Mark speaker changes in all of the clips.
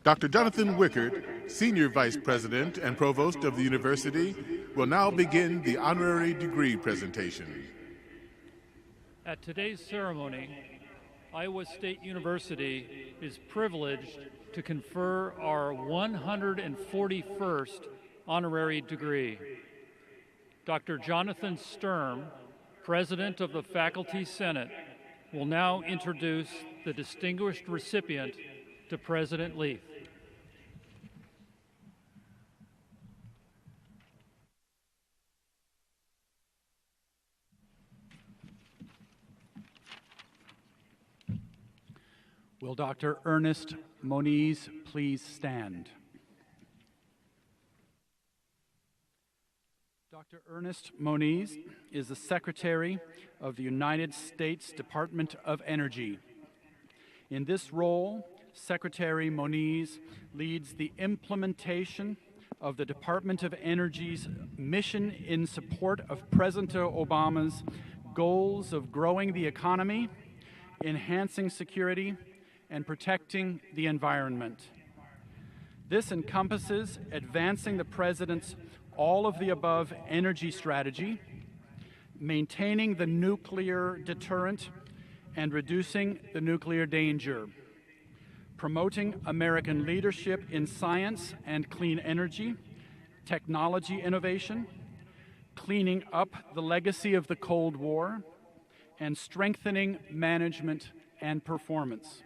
Speaker 1: Dr. Jonathan Wickard, Senior Vice President and Provost of the University, will now begin the honorary degree presentation.
Speaker 2: At today's ceremony, Iowa State University is privileged to confer our 141st honorary degree. Dr. Jonathan Sturm, President of the Faculty Senate, will now introduce the distinguished recipient to President Leith.
Speaker 3: Will Dr. Ernest Moniz please stand? Dr. Ernest Moniz is the Secretary of the United States Department of Energy. In this role, Secretary Moniz leads the implementation of the Department of Energy's mission in support of President Obama's goals of growing the economy, enhancing security, and protecting the environment. This encompasses advancing the President's all-of-the-above energy strategy, maintaining the nuclear deterrent and reducing the nuclear danger, promoting American leadership in science and clean energy, technology innovation, cleaning up the legacy of the Cold War, and strengthening management and performance.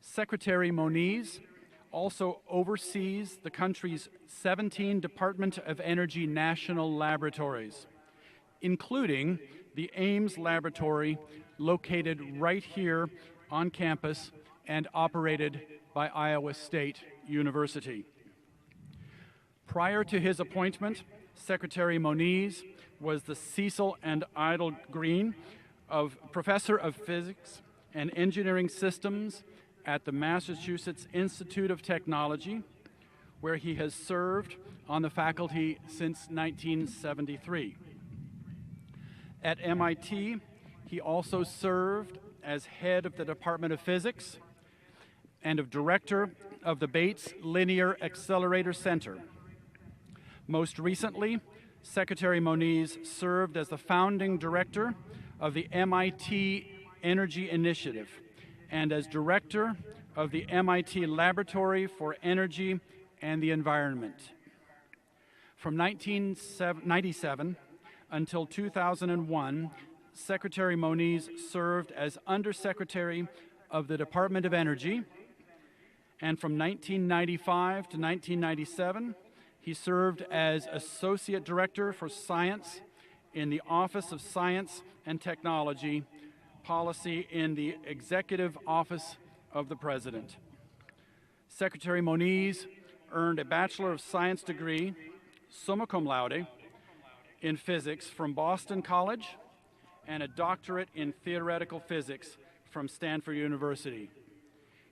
Speaker 3: Secretary Moniz also oversees the country's 17 Department of Energy national laboratories, including the Ames Laboratory, located right here on campus and operated by Iowa State University. Prior to his appointment, Secretary Moniz was the Cecil and Idle Green Professor of Physics and Engineering Systems at the Massachusetts Institute of Technology, where he has served on the faculty since 1973. At MIT, he also served as head of the Department of Physics and of director of the Bates Linear Accelerator Center. Most recently, Secretary Moniz served as the founding director of the MIT Energy Initiative and as director of the MIT Laboratory for Energy and the Environment. From 1997 until 2001, Secretary Moniz served as Undersecretary of the Department of Energy, and from 1995 to 1997, he served as Associate Director for Science in the Office of Science and Technology Policy in the Executive Office of the President. Secretary Moniz earned a Bachelor of Science degree, summa cum laude, in physics from Boston College and a doctorate in theoretical physics from Stanford University.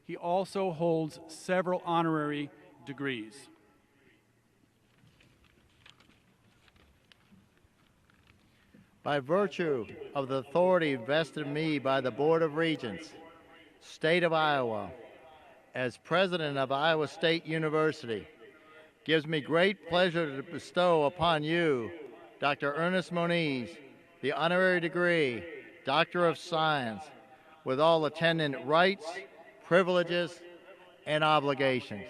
Speaker 3: He also holds several honorary degrees.
Speaker 4: By virtue of the authority vested in me by the Board of Regents, State of Iowa, as President of Iowa State University, gives me great pleasure to bestow upon you, Dr. Ernest Moniz, the honorary degree, Doctor of Science, with all attendant rights, privileges, and obligations.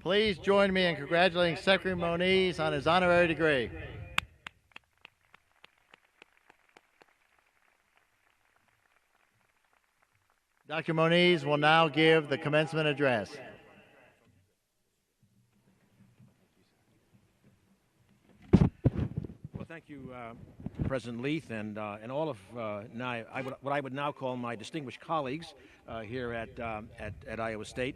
Speaker 4: Please join me in congratulating Secretary Moniz on his honorary degree. Dr. Moniz will now give the commencement address.
Speaker 5: Thank you, President Leith, and all of what I would now call my distinguished colleagues here at Iowa State.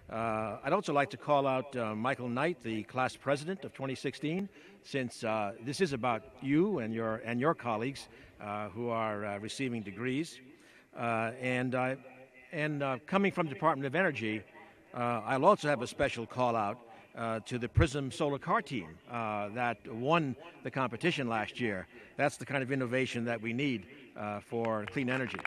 Speaker 5: I'd also like to call out Michael Knight, the class president of 2016, since this is about you and your colleagues who are receiving degrees. And coming from the Department of Energy, I'll also have a special call out to the Prism Solar Car team that won the competition last year. That's the kind of innovation that we need for clean energy.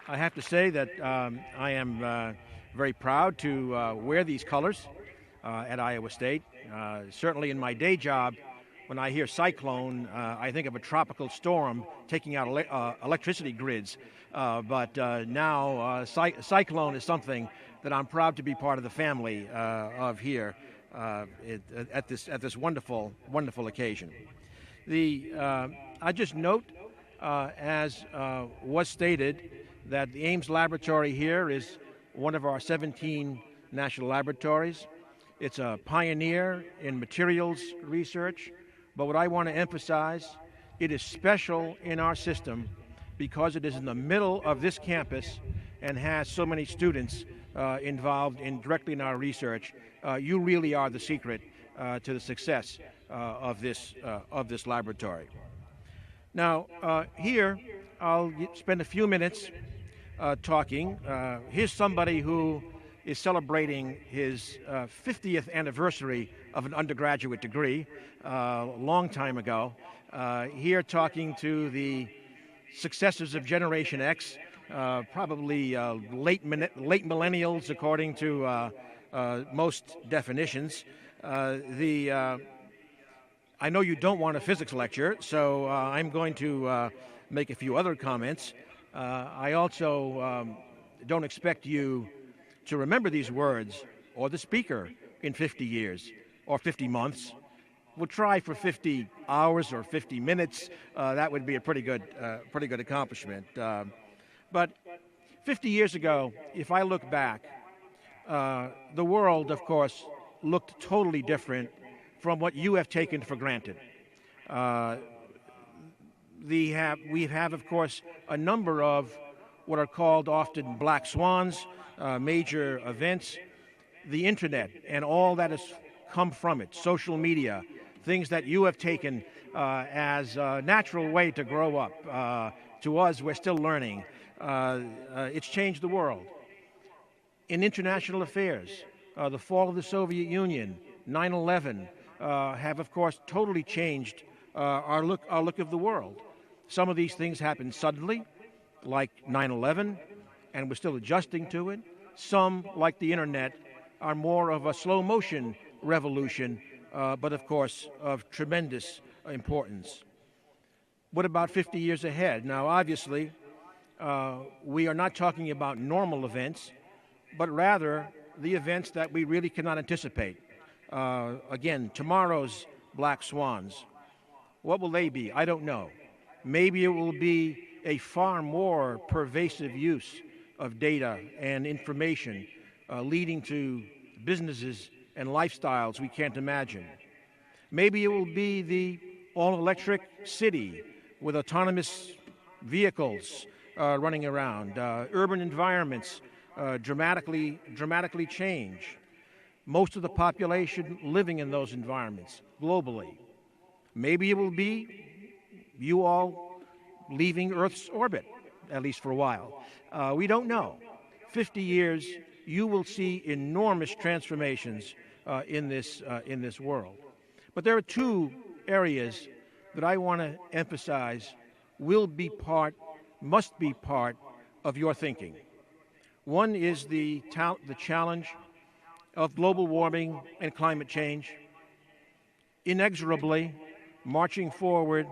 Speaker 5: I have to say that I am very proud to wear these colors at Iowa State. Certainly in my day job, when I hear cyclone, I think of a tropical storm taking out electricity grids. But now cyclone is something that I'm proud to be part of the family of here at this wonderful occasion. I just note, as was stated, that the Ames Laboratory here is one of our 17 national laboratories. It's a pioneer in materials research, but what I want to emphasize, it is special in our system because it is in the middle of this campus and has so many students involved directly in our research. You really are the secret to the success of this laboratory. Now, here I'll spend a few minutes talking. Here's somebody who is celebrating his 50th anniversary of an undergraduate degree a long time ago. Here talking to the successors of Generation X, probably late millennials according to most definitions. I know you don't want a physics lecture, so I'm going to make a few other comments. I also don't expect you to remember these words or the speaker in 50 years or 50 months. We'll try for 50 hours or 50 minutes. That would be a pretty good accomplishment. But 50 years ago, if I look back, the world, of course, looked totally different from what you have taken for granted. We have, of course, a number of what are called often black swans, major events, the internet and all that has come from it, social media, things that you have taken as a natural way to grow up. To us, we're still learning. It's changed the world. In international affairs, the fall of the Soviet Union, 9/11, have, of course, totally changed our look of the world. Some of these things happened suddenly, like 9/11, and we're still adjusting to it. Some, like the internet, are more of a slow motion revolution, but of course of tremendous importance. What about 50 years ahead? Now, obviously, we are not talking about normal events, but rather the events that we really cannot anticipate. Again, tomorrow's black swans. What will they be? I don't know. Maybe it will be a far more pervasive use of data and information leading to businesses and lifestyles we can't imagine. Maybe it will be the all-electric city with autonomous vehicles running around, urban environments dramatically change. Most of the population living in those environments globally. Maybe it will be you all leaving Earth's orbit, at least for a while. We don't know. 50 years, you will see enormous transformations in this world. But there are two areas that I want to emphasize must be part of your thinking. One is the challenge of global warming and climate change, inexorably marching forward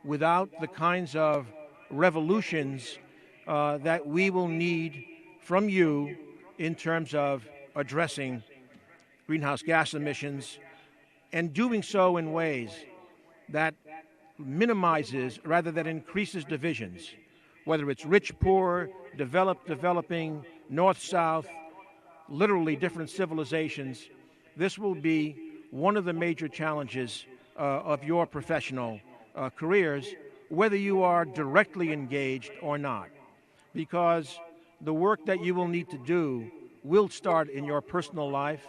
Speaker 5: without the kinds of revolutions that we will need from you in terms of addressing greenhouse gas emissions and doing so in ways that minimizes rather than increases divisions, whether it's rich, poor, developing, north, south, literally different civilizations, this will be one of the major challenges of your professional careers, whether you are directly engaged or not, because the work that you will need to do will start in your personal life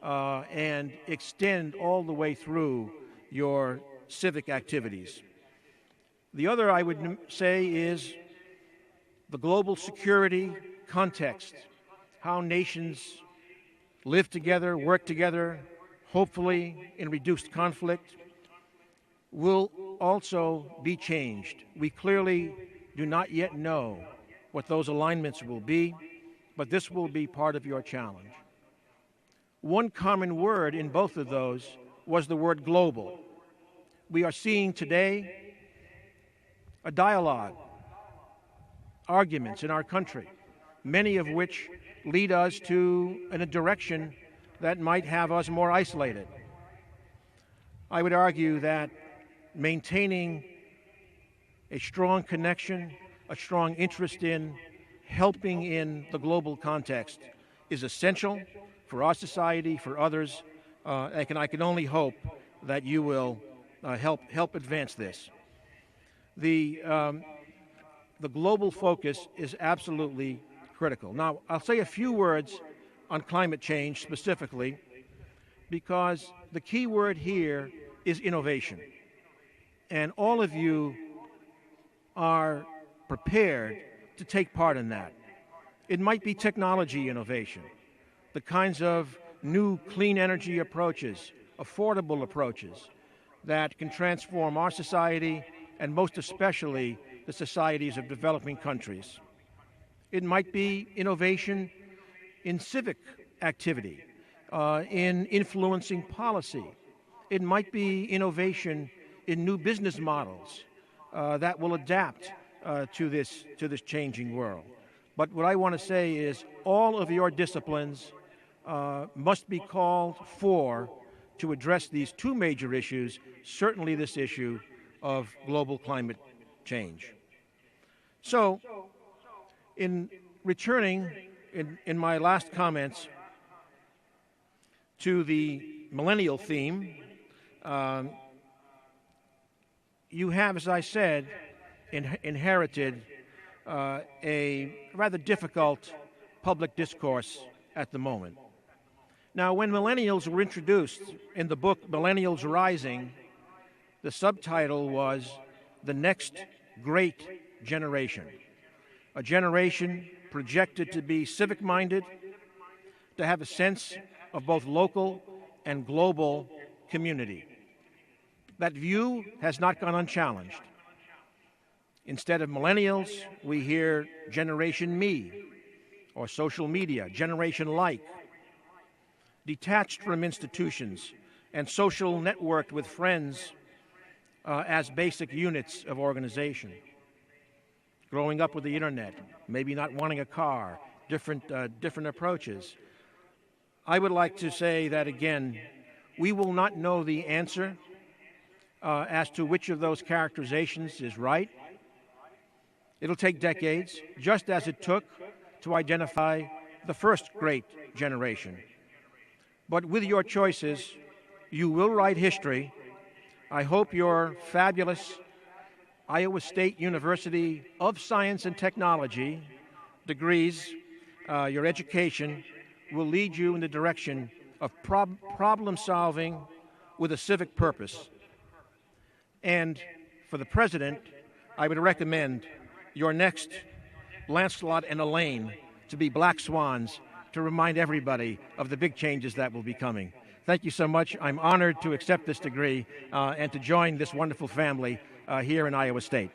Speaker 5: and extend all the way through your civic activities. The other I would say is the global security context, how nations live together, work together, hopefully in reduced conflict, will also be changed. We clearly do not yet know what those alignments will be, but this will be part of your challenge. One common word in both of those was the word global. We are seeing today a dialogue, arguments in our country, many of which lead us in a direction that might have us more isolated. I would argue that maintaining a strong connection, a strong interest in helping in the global context is essential for our society, for others, I can only hope that you will help advance this. The global focus is absolutely critical. Now, I'll say a few words on climate change specifically, because the key word here is innovation. And all of you are prepared to take part in that. It might be technology innovation, the kinds of new clean energy approaches, affordable approaches that can transform our society and most especially the societies of developing countries. It might be innovation in civic activity, in influencing policy. It might be innovation in new business models that will adapt to this changing world. But what I want to say is all of your disciplines must be called for to address these two major issues, certainly this issue of global climate change. So, in returning in my last comments to the millennial theme, you have, as I said, inherited a rather difficult public discourse at the moment. Now, when millennials were introduced in the book Millennials Rising, the subtitle was The Next Great Generation, a generation projected to be civic-minded, to have a sense of both local and global community. That view has not gone unchallenged. Instead of millennials, we hear Generation Me, or social media, Generation Like, detached from institutions and social networked with friends as basic units of organization. Growing up with the internet, maybe not wanting a car, different approaches. I would like to say that again, we will not know the answer as to which of those characterizations is right. It'll take decades, just as it took to identify the first great generation. But with your choices, you will write history. I hope your fabulous Iowa State University of Science and Technology degrees, your education, will lead you in the direction of problem solving with a civic purpose. And for the President, I would recommend your next Lancelot and Elaine to be black swans to remind everybody of the big changes that will be coming. Thank you so much. I'm honored to accept this degree and to join this wonderful family here in Iowa State.